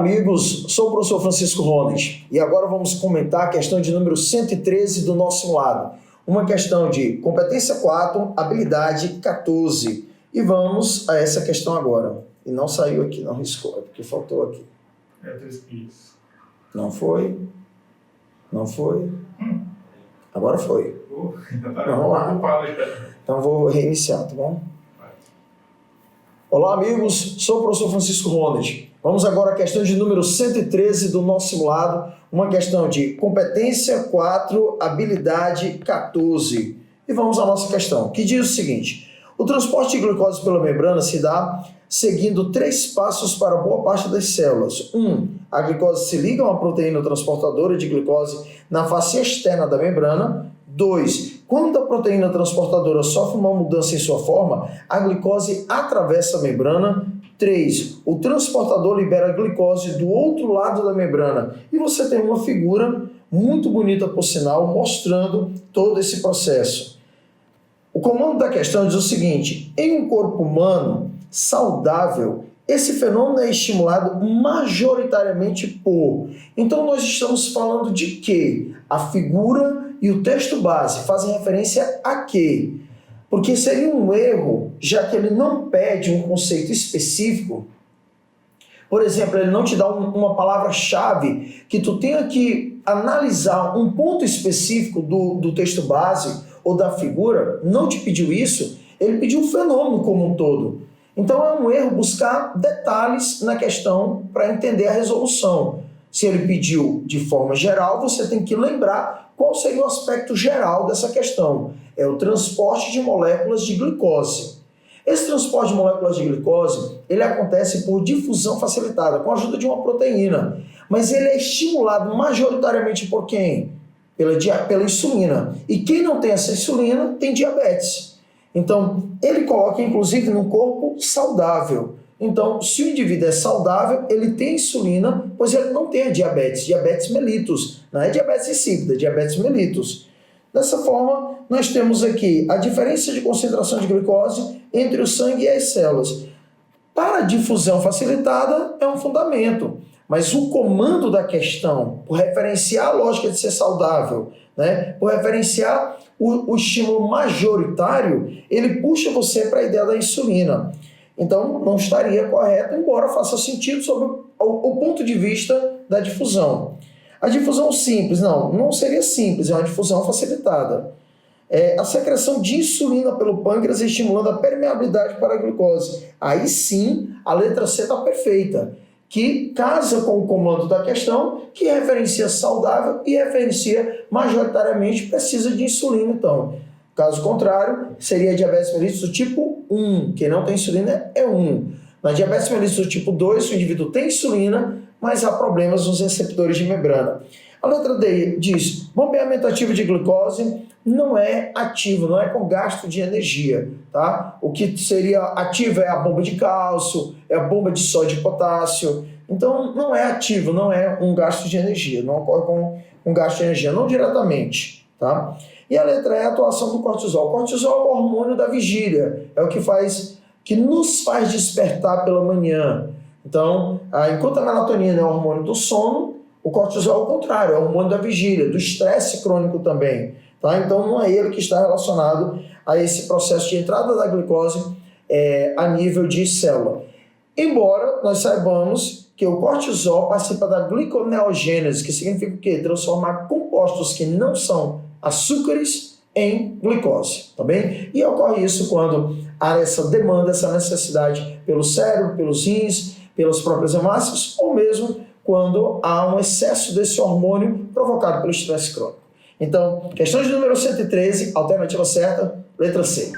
amigos, sou o professor Francisco Ronald e agora vamos comentar a questão de número 113 do nosso lado. Uma questão de competência 4, habilidade 14. E vamos a essa questão agora. E não saiu aqui, não riscou, é porque faltou aqui. Isso. Não foi. Não foi. Agora foi. Vamos lá. Então vou reiniciar, tá bom? Olá, amigos, sou o professor Francisco Ronald. Vamos agora à questão de número 113 do nosso simulado, uma questão de competência 4, habilidade 14. E vamos à nossa questão, que diz o seguinte: o transporte de glicose pela membrana se dá seguindo 3 passos para boa parte das células. 1. A glicose se liga a uma proteína transportadora de glicose na face externa da membrana. 2. Quando a proteína transportadora sofre uma mudança em sua forma, a glicose atravessa a membrana. 3. O transportador libera a glicose do outro lado da membrana. E você tem uma figura muito bonita, por sinal, mostrando todo esse processo. O comando da questão diz o seguinte: em um corpo humano saudável, esse fenômeno é estimulado majoritariamente por... Então nós estamos falando de quê? A figura e o texto base fazem referência a quê? Porque seria um erro, já que ele não pede um conceito específico. Por exemplo, ele não te dá uma palavra-chave que tu tenha que analisar um ponto específico do texto base ou da figura. Não te pediu isso, ele pediu o fenômeno como um todo. Então é um erro buscar detalhes na questão para entender a resolução. Se ele pediu de forma geral, você tem que lembrar qual seria o aspecto geral dessa questão. É o transporte de moléculas de glicose. Esse transporte de moléculas de glicose, ele acontece por difusão facilitada, com a ajuda de uma proteína. Mas ele é estimulado majoritariamente por quem? Pela insulina. E quem não tem essa insulina tem diabetes. Então, ele coloca, inclusive, no corpo saudável. Então, se o indivíduo é saudável, ele tem insulina, pois ele não tem a diabetes mellitus. Não é diabetes insípida, é diabetes mellitus. Dessa forma, nós temos aqui a diferença de concentração de glicose entre o sangue e as células. Para a difusão facilitada, é um fundamento. Mas o comando da questão, por referenciar a lógica de ser saudável, por referenciar o estímulo majoritário, ele puxa você para a ideia da insulina. Então, não estaria correto, embora faça sentido sobre o ponto de vista da difusão. A difusão simples, não seria simples, é uma difusão facilitada. A secreção de insulina pelo pâncreas estimulando a permeabilidade para a glicose. Aí sim, a letra C está perfeita, que casa com o comando da questão, que referencia saudável e referencia majoritariamente precisa de insulina, então. Caso contrário, seria diabetes mellitus do tipo 1. Quem não tem insulina é 1. Na diabetes mellitus do tipo 2, o indivíduo tem insulina, mas há problemas nos receptores de membrana. A letra D diz: bombeamento ativo de glicose não é ativo, não é com gasto de energia. Tá? O que seria ativo é a bomba de cálcio, é a bomba de sódio e potássio. Então, não é ativo, não é um gasto de energia, não ocorre com um gasto de energia, não diretamente. Tá? E a letra E é a atuação do cortisol. O cortisol é o hormônio da vigília, é o que nos faz despertar pela manhã. Então, enquanto a melatonina é o hormônio do sono, o cortisol é o contrário, é o hormônio da vigília, do estresse crônico também. Tá? Então, não é ele que está relacionado a esse processo de entrada da glicose a nível de célula. Embora nós saibamos que o cortisol participa da gliconeogênese, que significa o quê? Transformar compostos que não são açúcares em glicose, tá bem? E ocorre isso quando há essa demanda, essa necessidade pelo cérebro, pelos rins, pelas próprias hemácias, ou mesmo quando há um excesso desse hormônio provocado pelo estresse crônico. Então, questão de número 113, alternativa certa, letra C.